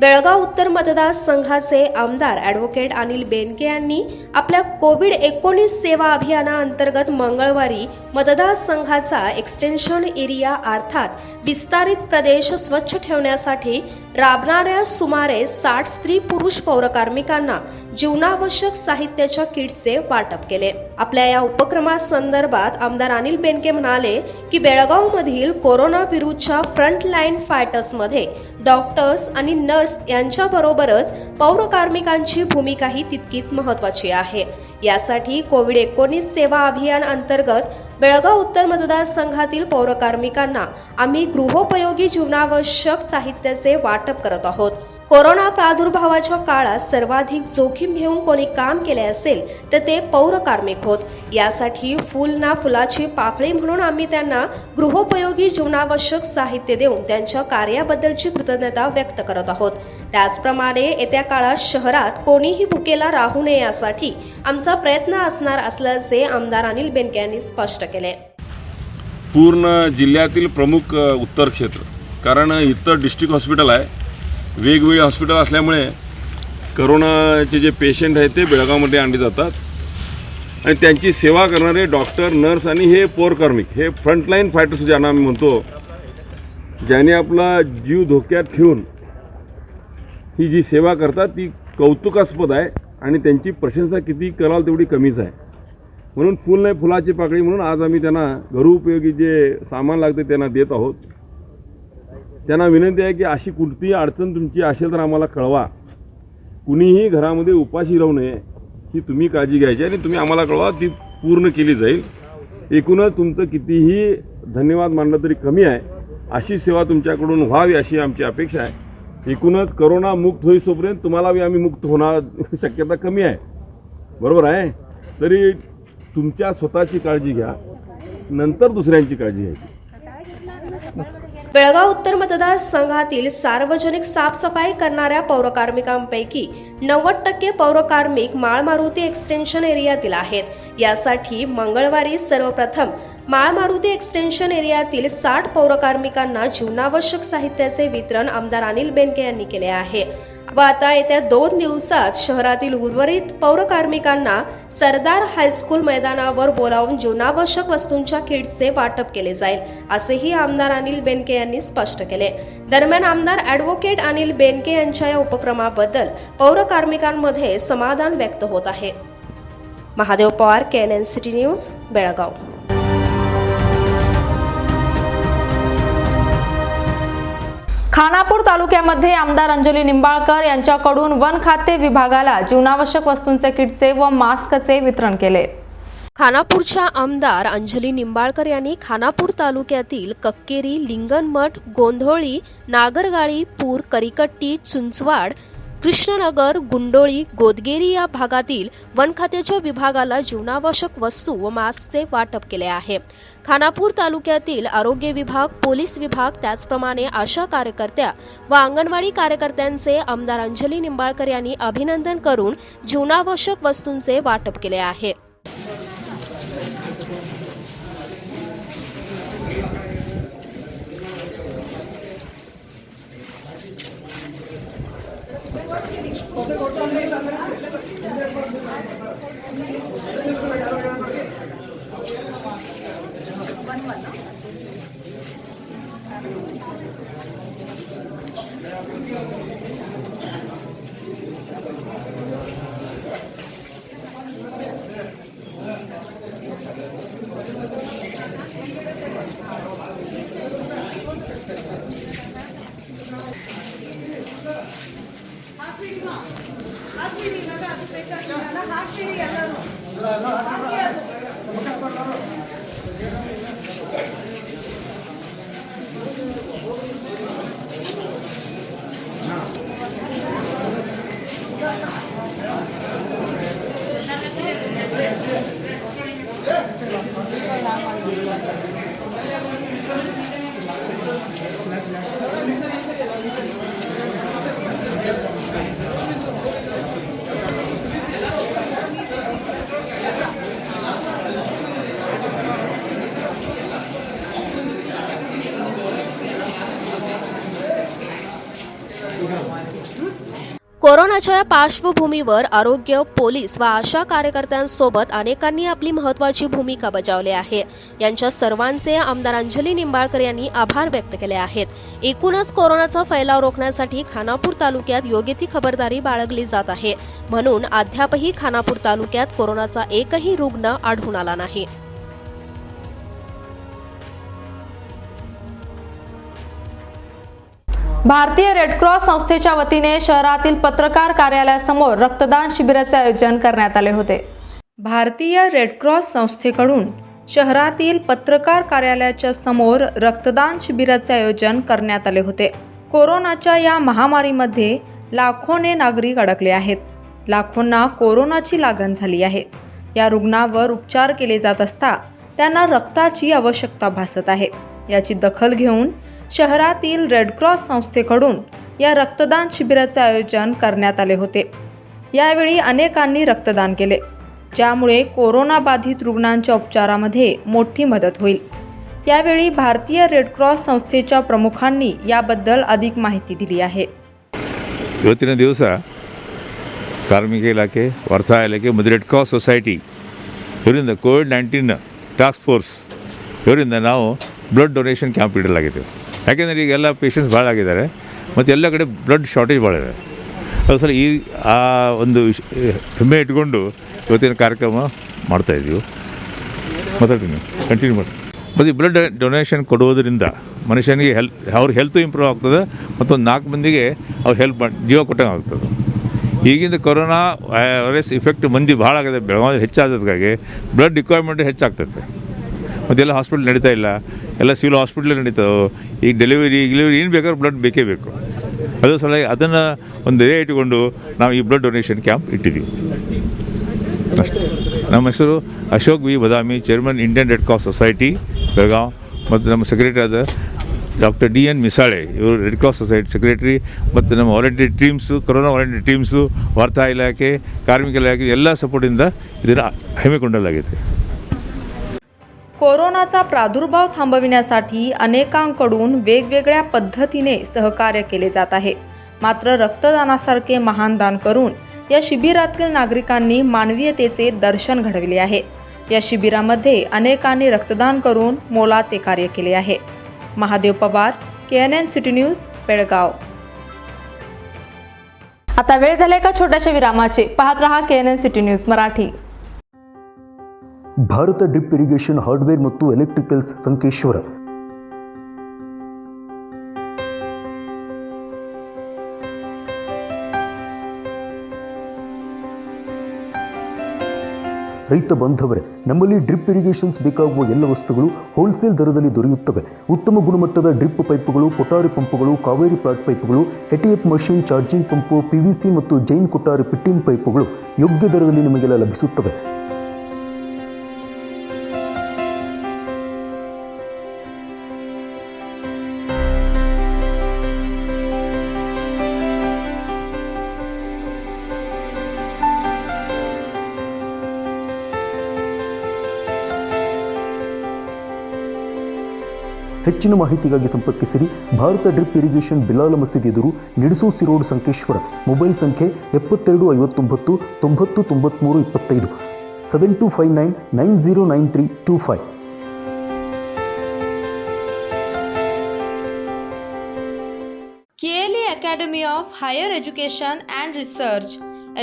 [SPEAKER 8] बेळगाव उत्तर मतदारसंघाचे आमदार ॲडव्होकेट अनिल बेनके यांनी आपल्या कोविड-19 सेवा अभियानाअंतर्गत मंगळवारी मतदारसंघाचा एक्सटेन्शन एरिया अर्थात विस्तारित प्रदेश स्वच्छ ठेवण्यासाठी राबणाऱ्या सुमारे 60 स्त्री-पुरुष पौरकार्मिकांना जीवनावश्यक साहित्याच्या किट्सचे वाटप केले. आपल्या या उपक्रमासंदर्भात आमदार अनिल बेनके म्हणाले की बेळगावमधील कोरोना विरुद्धच्या फ्रंटलाईन फायटर्समध्ये डॉक्टर्स आणि नर्स यांच्याबरोबरच पौरकार्मिकांची भूमिकाही तितकीच महत्त्वाची आहे. यासाठी कोविड-19 सेवा अभियान अंतर्गत बेळगाव उत्तर मतदारसंघातील पौरकार्मिकांना आम्ही गृहोपयोगी जीवनावश्यक साहित्याचे वाटप करत आहोत. कोरोना प्रादुर्भावाच्या काळात सर्वाधिक जोखीम घेऊन कोणी काम केले असेल तर ते पौरकार्मिक होत. यासाठी फुल ना फुलाची पाकळी म्हणून आम्ही त्यांना गृहोपयोगी जीवनावश्यक साहित्य देऊन त्यांच्या कार्याबद्दलची कृतज्ञता व्यक्त करत आहोत. त्याचप्रमाणे येत्या काळात शहरात कोणीही भुकेला राहू नये यासाठी आमचा प्रयत्न असणार असल्याचे आमदार अनिल बेनके यांनी स्पष्ट केले.
[SPEAKER 9] पूर्ण जिल्ह्यातील प्रमुख उत्तर क्षेत्र, कारण इथं डिस्ट्रिक्ट हॉस्पिटल आहे, वेगवेगळे हॉस्पिटल असल्यामुळे करोनाचे जे पेशंट आहेत ते बेळगावमध्ये आणले जातात आणि त्यांची सेवा करणारे डॉक्टर, नर्स आणि हे पौरकार्मिक, हे फ्रंटलाईन फायटर्स ज्यांना आम्ही म्हणतो, ज्याने आपला जीव धोक्यात ठेवून ही जी सेवा करतात ती कौतुकास्पद आहे आणि त्यांची प्रशंसा किती कराल तेवढी कमीच आहे. म्हणून फुल नाही फुलाची पाकळी म्हणून आज आम्ही त्यांना घरोपयोगी जे सामान लागते त्यांना देत आहोत. त्यांना विनंती आहे की अशी कोणतीही अडचण तुमची असेल तर आम्हाला कळवा. कुणीही घरामध्ये उपाशी राहू नये ही तुम्ही काळजी घ्यायची आणि तुम्ही आम्हाला कळवा, ती पूर्ण केली जाईल. एकूणच तुमचं कितीही धन्यवाद मानलं तरी कमी आहे. अशी सेवा तुमच्याकडून व्हावी अशी आमची अपेक्षा आहे. एकूणच करोना मुक्त होईतोपर्यंत तुम्हाला आम्ही मुक्त होणार शक्यता कमी आहे, बरोबर आहे. तरी तुमच्या स्वतःची काळजी घ्या, नंतर दुसऱ्यांची काळजी घ्यायची.
[SPEAKER 8] बेळगाव उत्तर मतदारसंघातील सार्वजनिक साफसफाई करणाऱ्या पौरकार्मिकांपैकी 90% पौरकार्मिक माळमारुती एक्सटेन्शन एरियातील आहेत. यासाठी मंगळवारी सर्वप्रथम माळमारुती एक्सटेन्शन एरियातील 60 पौरकार्मिकांना जीवनावश्यक साहित्याचे वितरण आमदार अनिल बेनके यांनी केले आहे व आता येत्या 2 दिवसात शहरातील उर्वरित पौरकार्मिकांना सरदार हायस्कूल मैदानावर बोलावून जीवनावश्यक वस्तूंच्या किट्सचे वाटप केले जाईल, असेही आमदार अनिल बेनके यांनी स्पष्ट केले. दरम्यान आमदार ॲडव्होकेट अनिल बेनके यांच्या या उपक्रमाबद्दल पौरकार्मिकांमध्ये समाधान व्यक्त होत आहे. Mahadev Pawar, KNN city news, Belgaum.
[SPEAKER 1] Khanapur तालुक्यामध्ये आमदार अंजली निंबाळकर यांच्याकडून वन खाते विभागाला जीवनावश्यक वस्तूंचे किटचे व मास्कचे वितरण केले.
[SPEAKER 8] खानापूरच्या आमदार अंजली निंबाळकर यांनी खानापूर तालुक्यातील कक्केरी, लिंगनमठ, गोंधळी, नागरगाळी, पूर, करिकट्टी, चुंचवाड, कृष्णनगर, गुंडोळी, गोदगेरी या भागातील वन खात्याच्या विभागाला जीवनावश्यक वस्तू व मास्कचे वाटप केले आहे. खानापूर तालुक्यातील आरोग्य विभाग, पोलीस विभाग, त्याचप्रमाणे आशा कार्यकर्त्या व अंगणवाडी कार्यकर्त्यांचे आमदार अंजली निंबाळकर यांनी अभिनंदन करून जीवनावश्यक वस्तूंचे वाटप केले आहे.
[SPEAKER 3] ठीक है.
[SPEAKER 8] कोरोनाच्या पार्श्वभूमीवर आरोग्य, पोलीस व आशा कार्यकर्त्यांसोबत अनेकांनी आपली महत्त्वाची भूमिका बजावली आहे. यांच्या सर्वांचे आमदार अंजली निंबाळकर यांनी आभार व्यक्त केले आहेत. एकूणच कोरोनाचा फैलाव रोखण्यासाठी खानापूर तालुक्यात योग्य ती खबरदारी बाळगली जात आहे. म्हणून अद्यापही खानापूर तालुक्यात कोरोनाचा एकही रुग्ण आढळून आला नाही.
[SPEAKER 1] भारतीय रेड क्रॉस संस्थेच्या वतीने शहरातील पत्रकार कार्यालयासमोर रक्तदान शिबिराचे आयोजन करण्यात आले होते. भारतीय रेड क्रॉस संस्थेकडून शहरातील पत्रकार कार्यालयाच्या समोर रक्तदान शिबिराचे आयोजन करण्यात आले होते. कोरोनाच्या या महामारीमध्ये लाखोने नागरिक अडकले आहेत. लाखोंना कोरोनाची लागण झाली आहे. या रुग्णावर उपचार केले जात असता त्यांना रक्ताची आवश्यकता भासत आहे. याची दखल घेऊन शहरातील रेड क्रॉस संस्थेकडून या रक्तदान शिबिराचे आयोजन करण्यात आले होते. यावेळी अनेकांनी रक्तदान केले, ज्यामुळे कोरोना बाधित रुग्णांच्या उपचारामध्ये मोठी मदत होईल. यावेळी भारतीय रेड क्रॉस संस्थेच्या प्रमुखांनी याबद्दल अधिक माहिती दिली आहे.
[SPEAKER 10] ಇವತ್ತಿನ ದಿವಸ ಕಾರ್ಮಿಕ ಇಲಾಖೆ, ವಾರ್ತಾ ಇಲಾಖೆ ಮತ್ತು ರೆಡ್ ಕ್ರಾಸ್ ಸೊಸೈಟಿ ಇವರಿಂದ ಕೋವಿಡ್-19 ಟಾಸ್ಕ್ ಫೋರ್ಸ್ ಇವರಿಂದ ನಾವು ಬ್ಲಡ್ ಡೊನೇಷನ್ ಕ್ಯಾಂಪ್ ಇಡಲಾಗಿದೆ. ಯಾಕೆಂದರೆ ಈಗ ಎಲ್ಲ ಪೇಷಂಟ್ಸ್ ಭಾಳ ಆಗಿದ್ದಾರೆ ಮತ್ತು ಎಲ್ಲ ಕಡೆ ಬ್ಲಡ್ ಶಾರ್ಟೇಜ್ ಭಾಳ ಇದೆ. ಅದು ಸಲ ಆ ಒಂದು ಹೆಮ್ಮೆ ಇಟ್ಕೊಂಡು ಇವತ್ತಿನ ಕಾರ್ಯಕ್ರಮ ಮಾಡ್ತಾಯಿದ್ದೀವಿ. ಮಾತಾಡ್ತೀನಿ, ಕಂಟಿನ್ಯೂ ಮಾಡಿ. ಮತ್ತು ಈ ಬ್ಲಡ್ ಡೊನೇಷನ್ ಕೊಡುವುದರಿಂದ ಮನುಷ್ಯನಿಗೆ ಅವ್ರ ಹೆಲ್ತು ಇಂಪ್ರೂವ್ ಆಗ್ತದೆ ಮತ್ತು ಒಂದು 4 ಮಂದಿಗೆ ಅವ್ರು ಹೆಲ್ಪ್ ಜೀವ ಕೊಟ್ಟಂಗೆ ಆಗ್ತದೆ. ಈಗಿಂದ ಕೊರೋನಾ ವೈರಸ್ ಇಫೆಕ್ಟ್ ಮಂದಿ ಭಾಳ ಆಗಿದೆ. ಬೆಳಗಾವಿ ಹೆಚ್ಚಾದದ್ಕಾಗಿ ಬ್ಲಡ್ ರಿಕ್ವೈರ್ಮೆಂಟ್ ಹೆಚ್ಚಾಗ್ತದೆ. ಮತ್ತೆಲ್ಲ ಹಾಸ್ಪಿಟ್ಲ್ ನಡೀತಾ ಇಲ್ಲ, ಎಲ್ಲ ಸಿವಿಲ್ ಹಾಸ್ಪಿಟ್ಲ್ ನಡೀತಾವೆ. ಈಗ ಡೆಲಿವರಿ ಏನು ಬೇಕಾದ್ರೂ ಬ್ಲಡ್ ಬೇಕೇ ಬೇಕು. ಅದ್ರ ಸಲುವಾಗಿ ಅದನ್ನು ಒಂದು ಧ್ಯೇಯ ಇಟ್ಟುಕೊಂಡು ನಾವು ಈ ಬ್ಲಡ್ ಡೊನೇಷನ್ ಕ್ಯಾಂಪ್ ಇಟ್ಟಿದ್ದೀವಿ ಅಷ್ಟೇ. ನಮ್ಮ ಹೆಸರು Ashok V Badami, chairman Indian Red Cross Society Belagavi. ಮತ್ತು ನಮ್ಮ ಸೆಕ್ರೆಟರಿ ಆದ ಡಾಕ್ಟರ್ DN ಮಿಸಾಳೆ, ಇವರು ರೆಡ್ ಕ್ರಾಸ್ ಸೊಸೈಟಿ ಸೆಕ್ರೆಟರಿ. ಮತ್ತು ನಮ್ಮ volunteer teams, corona volunteer teams, ವಾರ್ತಾ ಇಲಾಖೆ, ಕಾರ್ಮಿಕ ಇಲಾಖೆ ಎಲ್ಲ ಸಪೋರ್ಟಿಂದ ಇದನ್ನು ಹಮ್ಮಿಕೊಳ್ಳಲಾಗಿದೆ.
[SPEAKER 1] कोरोनाचा प्रादुर्भाव थांबविण्यासाठी अनेकांकडून वेगवेगळ्या पद्धतीने सहकार्य केले जात आहे. मात्र रक्तदानासारखे महान दान करून या शिबिरातील नागरिकांनी मानवीयतेचे दर्शन घडविले आहे. या शिबिरामध्ये अनेकांनी रक्तदान करून मोलाचे कार्य केले आहे. Mahadev Pawar, KNN city news, Belgaum. आता वेळ झाले का छोट्याशा विरामाचे. पाहत रहा KNN city news Marathi.
[SPEAKER 11] Bharat drip irrigation hardware ಮತ್ತು ಎಲೆಕ್ಟ್ರಿಕಲ್ಸ್ ಸಂಕೇಶ್ವರ. ರೈತ ಬಾಂಧವರೇ, ನಮ್ಮಲ್ಲಿ ಡ್ರಿಪ್ ಇರಿಗೇಷನ್ಸ್ ಬೇಕಾಗುವ ಎಲ್ಲ ವಸ್ತುಗಳು ಹೋಲ್ಸೇಲ್ ದರದಲ್ಲಿ ದೊರೆಯುತ್ತವೆ. ಉತ್ತಮ ಗುಣಮಟ್ಟದ ಡ್ರಿಪ್ ಪೈಪುಗಳು, ಕೊಠಾರಿ ಪಂಪುಗಳು, ಕಾವೇರಿ ಪ್ಲಾಟ್ ಪೈಪುಗಳು, HTF machine, charging pump, PVC ಮತ್ತು ಜೈನ್ ಕೊಠಾರಿ ಫಿಟ್ಟಿಂಗ್ ಪೈಪುಗಳು ಯೋಗ್ಯ ದರದಲ್ಲಿ ನಿಮಗೆಲ್ಲ ಲಭಿಸುತ್ತವೆ. ಹೆಚ್ಚಿನ ಮಾಹಿತಿಗಾಗಿ ಸಂಪರ್ಕಿಸಿರಿ. ಭಾರತ ಡ್ರಿಪ್ ಇರಿಗೇಷನ್, ಬಿಲಾಲ ಮಸೀದಿ ಎದುರು, ನಿಡಸೋಸಿ ರೋಡ್, ಸಂಕೇಶ್ವರ. ಮೊಬೈಲ್ ಸಂಖ್ಯೆ 7259 90 93 25 7259 909325.
[SPEAKER 1] KLE Academy of Higher Education and Research,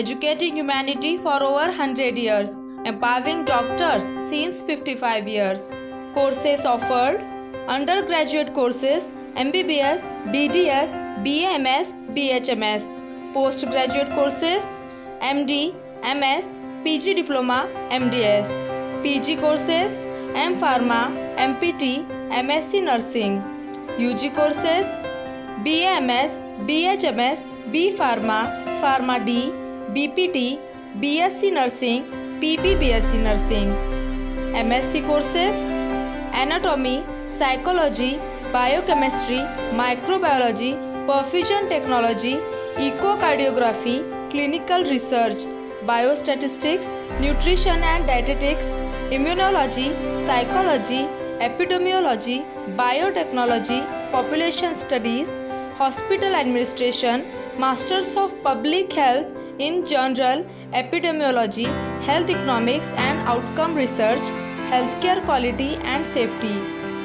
[SPEAKER 1] educating humanity for over 100 years, empowering doctors since 55 years. Courses offered: undergraduate courses MBBS, BDS, BAMS, BHMS. Postgraduate courses MD, MS, PG Diploma, MDS. PG courses M Pharma, MPT, MSc Nursing. UG courses BAMS, BHMS, B Pharma, Pharma D, BPT, BSc Nursing, PB BSc Nursing. MSc courses Anatomy, Psychology, Biochemistry, Microbiology, Perfusion Technology, Echocardiography, Clinical Research, Biostatistics, Nutrition and Dietetics, Immunology, Psychology, Epidemiology, Biotechnology, Population Studies, Hospital Administration, Masters of Public Health in General Epidemiology, Health Economics and Outcome Research, Healthcare Quality and Safety.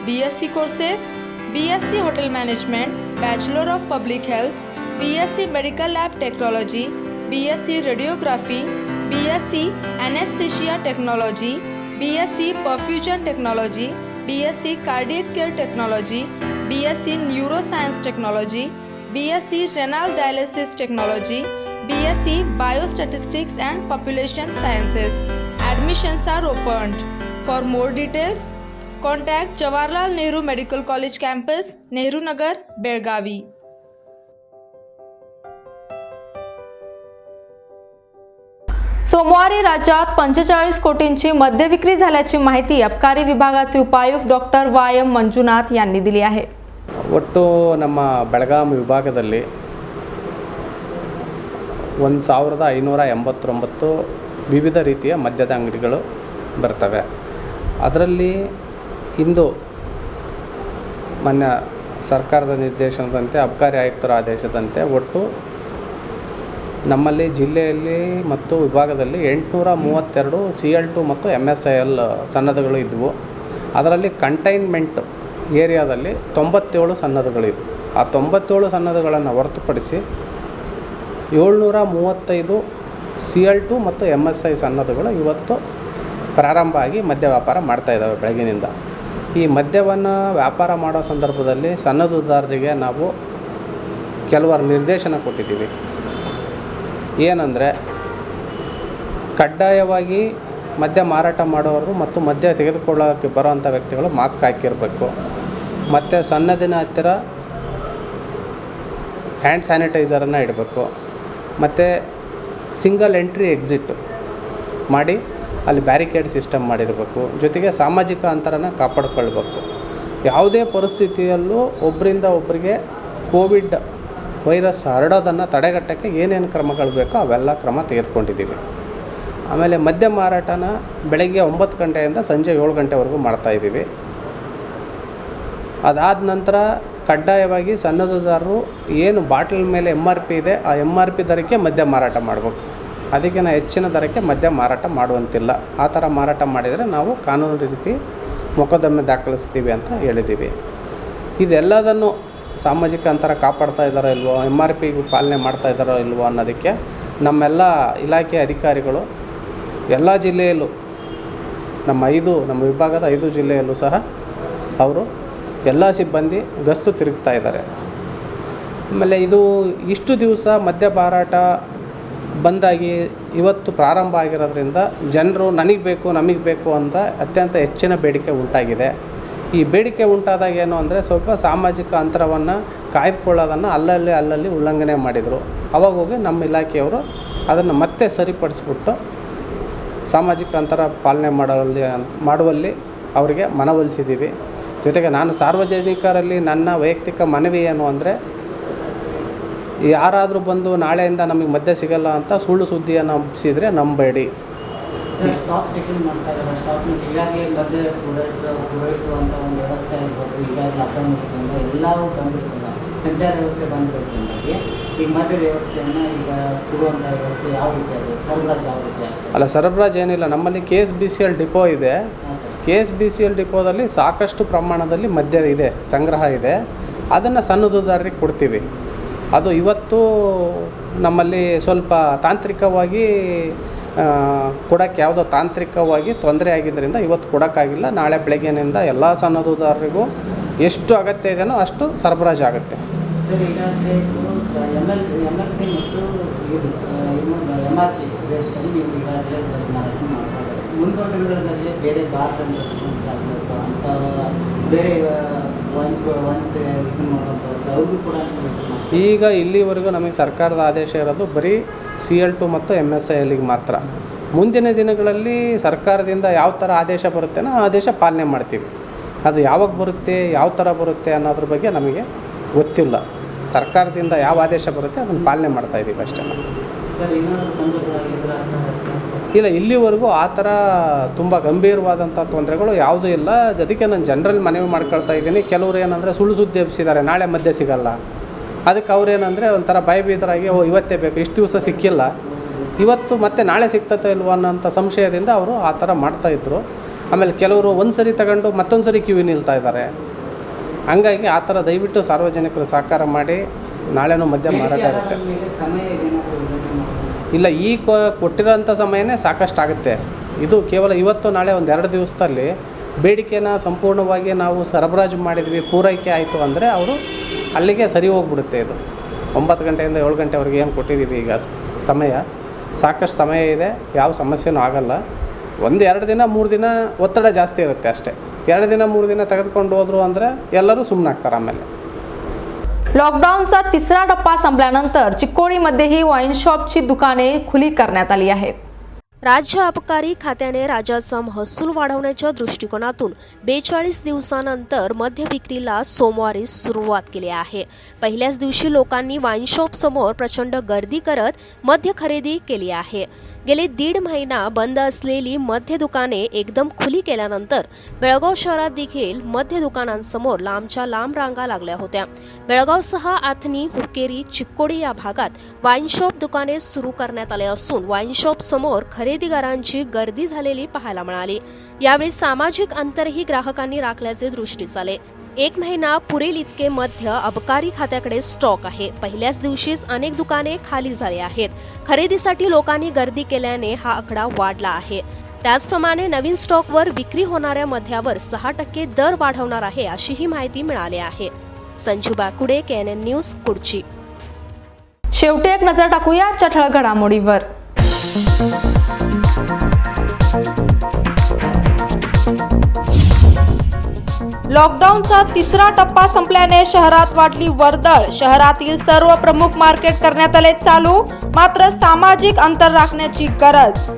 [SPEAKER 1] BSc courses: BSc Hotel Management, Bachelor of Public Health, BSc Medical Lab Technology, BSc Radiography, BSc Anesthesia Technology, BSc Perfusion Technology, BSc Cardiac Care Technology, BSc Neuroscience Technology, BSc Renal Dialysis Technology, BSc Biostatistics and Population Sciences. Admissions are opened. For more details, contact Jawaharlal Nehru Medical College Campus, Nehru Nagar, Belgavi. सोमवारी राज्यात 45 कोटींची मद्य विक्री झाल्याची माहिती अबकारी विभागाचे उपायुक्त डॉक्टर वायम ಮಂಜುನಾಥ್ यांनी दिली आहे.
[SPEAKER 12] ಒಟ್ಟು ನಮ್ಮ ಬೆಳಗಾವಿ ವಿಭಾಗದಲ್ಲಿ 1589 ವಿವಿಧ ರೀತಿಯ ಮದ್ಯದ ಅಂಗಡಿಗಳು ಬರ್ತವೆ. ಅದರಲ್ಲಿ ಇಂದು ಮಾನ್ಯ ಸರ್ಕಾರದ ನಿರ್ದೇಶನದಂತೆ ಅಬಕಾರಿ ಆಯುಕ್ತರ ಆದೇಶದಂತೆ ಒಟ್ಟು ನಮ್ಮಲ್ಲಿ ಜಿಲ್ಲೆಯಲ್ಲಿ ಮತ್ತು ವಿಭಾಗದಲ್ಲಿ 832 CL2 ಮತ್ತು MSIL ಸನ್ನದ್ಧಗಳು ಇದ್ದವು. ಅದರಲ್ಲಿ ಕಂಟೈನ್ಮೆಂಟ್ ಏರಿಯಾದಲ್ಲಿ 97 ಸನ್ನದ್ಧಗಳಿದ್ವು. ಆ 97 ಸನ್ನದ್ಧಗಳನ್ನು ಹೊರತುಪಡಿಸಿ 735 CL2 ಮತ್ತು MSI ಸನ್ನದ್ಧಗಳು ಇವತ್ತು ಪ್ರಾರಂಭ ಆಗಿ ಮದ್ಯ ವ್ಯಾಪಾರ ಮಾಡ್ತಾಯಿದ್ದಾವೆ ಬೆಳಗಿನಿಂದ. ಈ ಮದ್ಯವನ್ನು ವ್ಯಾಪಾರ ಮಾಡೋ ಸಂದರ್ಭದಲ್ಲಿ ಸನ್ನದ್ಧದಾರರಿಗೆ ನಾವು ಕೆಲವರು ನಿರ್ದೇಶನ ಕೊಟ್ಟಿದ್ದೀವಿ. ಏನಂದರೆ, ಕಡ್ಡಾಯವಾಗಿ ಮದ್ಯ ಮಾರಾಟ ಮಾಡೋರು ಮತ್ತು ಮದ್ಯ ತೆಗೆದುಕೊಳ್ಳೋಕ್ಕೆ ಬರೋವಂಥ ವ್ಯಕ್ತಿಗಳು ಮಾಸ್ಕ್ ಹಾಕಿರಬೇಕು. ಮತ್ತು ಸನ್ನದಿನ ಹತ್ತಿರ ಹ್ಯಾಂಡ್ ಸ್ಯಾನಿಟೈಸರನ್ನು ಇಡಬೇಕು. ಮತ್ತು ಸಿಂಗಲ್ ಎಂಟ್ರಿ ಎಕ್ಸಿಟ್ ಮಾಡಿ ಅಲ್ಲಿ ಬ್ಯಾರಿಕೇಡ್ ಸಿಸ್ಟಮ್ ಮಾಡಿರಬೇಕು. ಜೊತೆಗೆ ಸಾಮಾಜಿಕ ಅಂತರನ ಕಾಪಾಡಿಕೊಳ್ಬೇಕು. ಯಾವುದೇ ಪರಿಸ್ಥಿತಿಯಲ್ಲೂ ಒಬ್ಬರಿಂದ ಒಬ್ಬರಿಗೆ ಕೋವಿಡ್ ವೈರಸ್ ಹರಡೋದನ್ನು ತಡೆಗಟ್ಟೋಕ್ಕೆ ಏನೇನು ಕ್ರಮಗಳು ಬೇಕೋ ಅವೆಲ್ಲ ಕ್ರಮ ತೆಗೆದುಕೊಂಡಿದ್ದೀವಿ. ಆಮೇಲೆ ಮದ್ಯ ಮಾರಾಟನ ಬೆಳಗ್ಗೆ 9 ಗಂಟೆಯಿಂದ ಸಂಜೆ 7 ಗಂಟೆವರೆಗೂ ಮಾಡ್ತಾಯಿದ್ದೀವಿ. ಅದಾದ ನಂತರ ಕಡ್ಡಾಯವಾಗಿ ಸನ್ನದ್ಧದಾರರು ಏನು ಬಾಟಲ್ ಮೇಲೆ MRP ಇದೆ ಆ MRP ದರಕ್ಕೆ ಮದ್ಯ ಮಾರಾಟ ಮಾಡಬೇಕು. ಅದಕ್ಕಿಂತ ಹೆಚ್ಚಿನ ದರಕ್ಕೆ ಮದ್ಯ ಮಾರಾಟ ಮಾಡುವಂತಿಲ್ಲ. ಆ ಥರ ಮಾರಾಟ ಮಾಡಿದರೆ ನಾವು ಕಾನೂನು ರೀತಿ ಮೊಕದ್ದಮೆ ದಾಖಲಿಸ್ತೀವಿ ಅಂತ ಹೇಳಿದ್ದೀವಿ. ಇದೆಲ್ಲದನ್ನು ಸಾಮಾಜಿಕ ಅಂತರ ಕಾಪಾಡ್ತಾ ಇದ್ದಾರೋ ಇಲ್ವೋ, MRP ಪಾಲನೆ ಮಾಡ್ತಾ ಇದ್ದಾರೋ ಇಲ್ವೋ ಅನ್ನೋದಕ್ಕೆ ನಮ್ಮೆಲ್ಲ ಇಲಾಖೆ ಅಧಿಕಾರಿಗಳು ಎಲ್ಲ ಜಿಲ್ಲೆಯಲ್ಲೂ ನಮ್ಮ ವಿಭಾಗದ 5 ಜಿಲ್ಲೆಯಲ್ಲೂ ಸಹ ಅವರು ಎಲ್ಲ ಸಿಬ್ಬಂದಿ ಗಸ್ತು ತಿರುಗ್ತಾ ಇದ್ದಾರೆ. ಆಮೇಲೆ ಇಷ್ಟು ದಿವಸ ಮದ್ಯ ಮಾರಾಟ ಬಂದಾಗಿ ಇವತ್ತು ಪ್ರಾರಂಭ ಆಗಿರೋದ್ರಿಂದ ಜನರು ನಮಗೆ ಬೇಕು ಅಂತ ಅತ್ಯಂತ ಹೆಚ್ಚಿನ ಬೇಡಿಕೆ ಉಂಟಾಗಿದೆ. ಈ ಬೇಡಿಕೆ ಉಂಟಾದಾಗ ಏನು ಅಂದರೆ ಸ್ವಲ್ಪ ಸಾಮಾಜಿಕ ಅಂತರವನ್ನು ಕಾಯ್ದುಕೊಳ್ಳೋದನ್ನು ಅಲ್ಲಲ್ಲಿ ಉಲ್ಲಂಘನೆ ಮಾಡಿದರು. ಅವಾಗ ಹೋಗಿ ನಮ್ಮ ಇಲಾಖೆಯವರು ಅದನ್ನು ಮತ್ತೆ ಸರಿಪಡಿಸ್ಬಿಟ್ಟು ಸಾಮಾಜಿಕ ಅಂತರ ಪಾಲನೆ ಮಾಡುವಲ್ಲಿ ಅವರಿಗೆ ಮನವೊಲಿಸಿದ್ದೀವಿ. ಜೊತೆಗೆ ನಾನು ಸಾರ್ವಜನಿಕರಲ್ಲಿ ನನ್ನ ವೈಯಕ್ತಿಕ ಮನವಿ ಏನು ಅಂದರೆ, ಯಾರಾದರೂ ಬಂದು ನಾಳೆಯಿಂದ ನಮಗೆ ಮದ್ಯ ಸಿಗಲ್ಲ ಅಂತ ಸುಳ್ಳು ಸುದ್ದಿಯನ್ನು ಹಬ್ಬಿಸಿದರೆ ನಂಬೇಡಿ.
[SPEAKER 13] ಸ್ಟಾಕ್ ಚೆಕಿಂಗ್ ಮಾಡ್ತಾ ಇದ್ದಾರೆ. ಸ್ಟಾಕ್ನಲ್ಲಿ ಈಗಾಗಲೇ ಮದ್ಯ ಪೂರೈಸುವಂಥ ಒಂದು ವ್ಯವಸ್ಥೆ ಆಗಿರ್ಬೋದು, ಈಗಾಗಲೇ ಅಕ್ರಮದಿಂದ ಎಲ್ಲವೂ ಬಂದಿರ್ತದೆ, ಸಂಚಾರ ವ್ಯವಸ್ಥೆ ಬಂದಿರೋದ್ರಿಂದಾಗಿ ಈಗ ಮದ್ಯ ವ್ಯವಸ್ಥೆಯನ್ನು ಈಗ ಕೊಡುವಂಥ ವ್ಯವಸ್ಥೆ ಯಾವ ರೀತಿ ಅದು ಸರಬರಾಜು ಯಾವ ರೀತಿ
[SPEAKER 12] ಅಲ್ಲ, ಸರಬರಾಜು ಏನಿಲ್ಲ. ನಮ್ಮಲ್ಲಿ KSBCL ಡಿಪೋ ಇದೆ. KSBCL ಡಿಪೋದಲ್ಲಿ ಸಾಕಷ್ಟು ಪ್ರಮಾಣದಲ್ಲಿ ಮದ್ಯ ಇದೆ, ಸಂಗ್ರಹ ಇದೆ. ಅದನ್ನು ಸನ್ನದ್ಧದಾರರಿಗೆ ಕೊಡ್ತೀವಿ. ಅದು ಇವತ್ತು ನಮ್ಮಲ್ಲಿ ಸ್ವಲ್ಪ ತಾಂತ್ರಿಕವಾಗಿ ಕೊಡೋಕ್ಕೆ ಯಾವುದೋ ತಾಂತ್ರಿಕವಾಗಿ ತೊಂದರೆ ಆಗಿದ್ದರಿಂದ ಇವತ್ತು ಕೊಡೋಕ್ಕಾಗಿಲ್ಲ. ನಾಳೆ ಬೆಳಗ್ಗೆನಿಂದ ಎಲ್ಲ ಸನ್ನದ್ಧದಾರರಿಗೂ ಎಷ್ಟು ಅಗತ್ಯ ಇದೆಯೋ ಅಷ್ಟು ಸರಬರಾಜು ಆಗುತ್ತೆ.
[SPEAKER 13] ಸರ್, ಈಗಾಗಲೇ MLP ಮತ್ತು MRP ರೇಟ್ನಲ್ಲಿ ನೀವು ಈಗಾಗಲೇ ಮುಂಬರುವ ದಿನಗಳಲ್ಲಿ ಬೇರೆ ಭಾರತದಲ್ಲಿ ಅಂತ ಬೇರೆ ಅವ್ರಿಗೂ ಕೂಡ
[SPEAKER 12] ಈಗ ಇಲ್ಲಿವರೆಗೂ ನಮಗೆ ಸರ್ಕಾರದ ಆದೇಶ ಇರೋದು ಬರೀ CL2 ಮತ್ತು MSILಗೆ ಮಾತ್ರ. ಮುಂದಿನ ದಿನಗಳಲ್ಲಿ ಸರ್ಕಾರದಿಂದ ಯಾವ ಥರ ಆದೇಶ ಬರುತ್ತೇನೋ ಆ ಆದೇಶ ಪಾಲನೆ ಮಾಡ್ತೀವಿ. ಅದು ಯಾವಾಗ ಬರುತ್ತೆ, ಯಾವ ಥರ ಬರುತ್ತೆ ಅನ್ನೋದ್ರ ಬಗ್ಗೆ ನಮಗೆ ಗೊತ್ತಿಲ್ಲ. ಸರ್ಕಾರದಿಂದ ಯಾವ ಆದೇಶ ಬರುತ್ತೆ ಅದನ್ನು ಪಾಲನೆ ಮಾಡ್ತಾಯಿದ್ದೀವಿ ಅಷ್ಟೇ. ಇಲ್ಲ, ಇಲ್ಲಿವರೆಗೂ ಆ ಥರ ತುಂಬ ಗಂಭೀರವಾದಂಥ ತೊಂದರೆಗಳು ಯಾವುದೂ ಇಲ್ಲ. ಅದಕ್ಕೆ ನಾನು ಜನರಲ್ಲಿ ಮನವಿ ಮಾಡ್ಕೊಳ್ತಾ ಇದ್ದೀನಿ. ಕೆಲವರು ಏನಂದರೆ ಸುಳ್ಳು ಸುದ್ದಿ ಹಬ್ಬಿಸಿದ್ದಾರೆ, ನಾಳೆ ಮದ್ಯ ಸಿಗಲ್ಲ. ಅದಕ್ಕೆ ಅವ್ರೇನಂದರೆ ಒಂಥರ ಭಯಭೀತರಾಗಿ ಓ ಇವತ್ತೇ ಬೇಕು, ಇಷ್ಟು ದಿವಸ ಸಿಕ್ಕಿಲ್ಲ, ಇವತ್ತು ಮತ್ತೆ ನಾಳೆ ಸಿಗ್ತತೋ ಇಲ್ವೋ ಅನ್ನೋಂಥ ಸಂಶಯದಿಂದ ಅವರು ಆ ಥರ ಮಾಡ್ತಾಯಿದ್ರು. ಆಮೇಲೆ ಕೆಲವರು ಒಂದು ಸರಿ ತಗೊಂಡು ಮತ್ತೊಂದು ಸರಿ ಕ್ಯೂ ನಿಲ್ತಾ ಇದ್ದಾರೆ. ಹಂಗಾಗಿ ಆ ಥರ ದಯವಿಟ್ಟು ಸಾರ್ವಜನಿಕರು ಸಹಕಾರ ಮಾಡಿ, ನಾಳೆನೂ ಮದ್ಯ ಮಾರಾಟ ಆಗುತ್ತೆ. ಇಲ್ಲ, ಈ ಕೊಟ್ಟಿರೋಂಥ ಸಮಯನೇ ಸಾಕಷ್ಟು ಆಗುತ್ತೆ. ಇದು ಕೇವಲ ಇವತ್ತು ನಾಳೆ ಒಂದು 2 ದಿವಸದಲ್ಲಿ ಬೇಡಿಕೆನ ಸಂಪೂರ್ಣವಾಗಿ ನಾವು ಸರಬರಾಜು ಮಾಡಿದ್ವಿ, ಪೂರೈಕೆ ಆಯಿತು ಅಂದರೆ ಅವರು ಅಲ್ಲಿಗೆ ಸರಿ ಹೋಗ್ಬಿಡುತ್ತೆ. ಇದು 9 ಗಂಟೆಯಿಂದ 7 ಗಂಟೆವರೆಗೆ ಏನು ಕೊಟ್ಟಿದ್ದೀವಿ ಈಗ ಸಮಯ, ಸಾಕಷ್ಟು ಸಮಯ ಇದೆ, ಯಾವ ಸಮಸ್ಯೆನೂ ಆಗಲ್ಲ. 1-2 ದಿನ 3 ದಿನ ಒತ್ತಡ ಜಾಸ್ತಿ ಇರುತ್ತೆ ಅಷ್ಟೇ. 2 ದಿನ 3 ದಿನ ತೆಗೆದುಕೊಂಡು ಹೋದ್ರು ಅಂದರೆ ಎಲ್ಲರೂ सुमनागतात आम्हाला.
[SPEAKER 1] लॉकडाऊनचा 3रा टप्पा संपल्यानंतर चिक्कोडीमध्येही वाईन शॉपची दुकाने खुली करण्यात आली आहेत.
[SPEAKER 8] राज्य आबकारी खात्याने राज्याचा महसूल वाढवण्याच्या दृष्टिकोनातून 42 दिवसानंतर मद्य विक्रीला सोमवारी सुरुवात केली आहे. पहिल्याच दिवशी लोकांनी वाईन शॉप समोर प्रचंड गर्दी करत मद्य खरेदी केली आहे. गेले 1.5 महिना बंद असलेली मद्य दुकाने एकदम खुली केल्यानंतर बेळगाव शहरात देखील मद्य दुकानांसमोर लांबच्या लांब रांगा लागल्या होत्या. बेळगावसह आथनी, हुक्केरी, चिक्कोडी या भागात वाईन शॉप दुकाने सुरू करण्यात आले असून वाईन शॉप समोर खरेदीदारांची गर्दी झालेली पाहायला मिळाली. यावेळी सामाजिक अंतरही ग्राहकांनी राखल्याचे दृष्टीस आले. 1 महिना पुरेल इतके मद्य अबकारी खात्याकडे स्टॉक आहे. पहिल्याच दिवशीच अनेक दुकाने खाली झाली आहेत. खरेदीसाठी लोकांनी गर्दी केल्याने हा आकडा वाढला आहे. त्याचप्रमाणे नवीन स्टॉकवर विक्री होणाऱ्या मद्यावर 6% दर वाढवणार आहे अशीही माहिती मिळाली आहे. Sanju Bakude, KNN news, Kudchi.
[SPEAKER 1] शेवटी एक नजर टाकूया ठळक घडामोडीवर. लॉकडाऊनचा 3रा टप्पा संपल्याने शहरात वाढली वर्दळ. शहरातील सर्व प्रमुख मार्केट करण्यात आले चालू, मात्र सामाजिक अंतर राखण्याची गरज.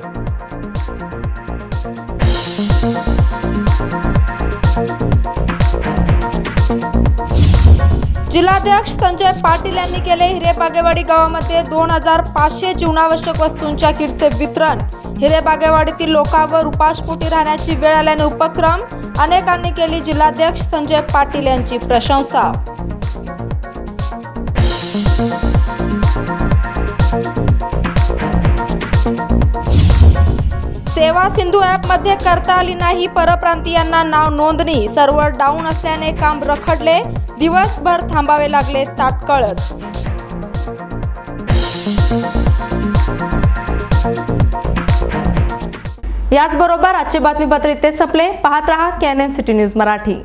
[SPEAKER 1] जिल्हाध्यक्ष संजय पाटील यांनी केले हिरेबागेवाडी गावामध्ये 2500 जीवनावश्यक वस्तूंच्या किटचे वितरण. हिरेबागेवाडीतील लोकांवर उपासपोटी राहण्याची वेळ आल्याने उपक्रम. अनेकांनी केली जिल्हाध्यक्ष संजय पाटील यांची प्रशंसा. सेवा सिंधू ॲपमध्ये करता आली नाही परप्रांतीयांना नाव नोंदणी. सर्व्हर डाऊन असल्याने काम रखडले. दिवसभर थांबावे लागले ताटकळत. याचबरोबर आजचे बातमीपत्र इथे संपले. पाहत रहा KNN सिटी न्यूज मराठी.